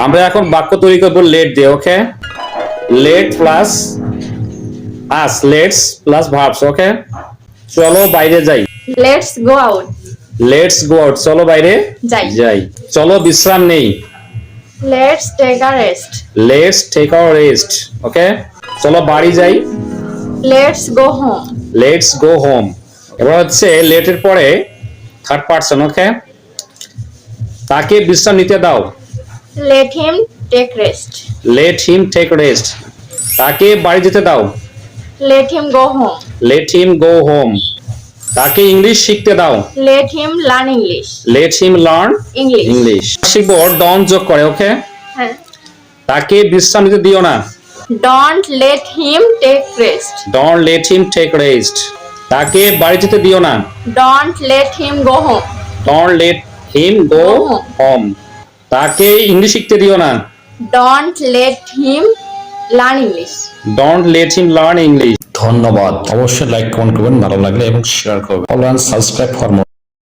আমরা এখন বাক্য তৈরি করব লেট দিয়ে। Okay, let plus us, let's plus verbs. Okay, চলো বাইরে যাই। Let's go out. Let's go out, চলো বাইরে যাই। যাই। চলো বিশ্রাম নেই। Let's take a rest. Let's take our rest. Okay, চলো বাড়ি যাই। Let's go home. Let's go home. এবার হচ্ছে লেটের পরে থার্ড পারসন। ওকে, তাকে বিশ্রাম নিতে দাও। Let him take rest. Late him take rest. তাকে বাড়ি যেতে দাও। Let him go home. Let him go home. তাকে ইংলিশ শিখতে দাও। Let him learn English. Let him learn English. English. শিখবো ডন যোগ করে। ওকে, হ্যাঁ। তাকে বিশ্রাম নিতে দিও না। Don't let him take rest. Don't let him take rest. তাকে বাড়ি যেতে দিও না। Don't let him go home. Don't let him go Go home. Home. তাকে ইংলিশ শিখতে দিও না। Don't let him learn English. Don't let him learn English. ধন্যবাদ। অবশ্যই লাইক কমেন্ট করবেন ভালো লাগলে এবং শেয়ার করবেন। Follow and subscribe for more.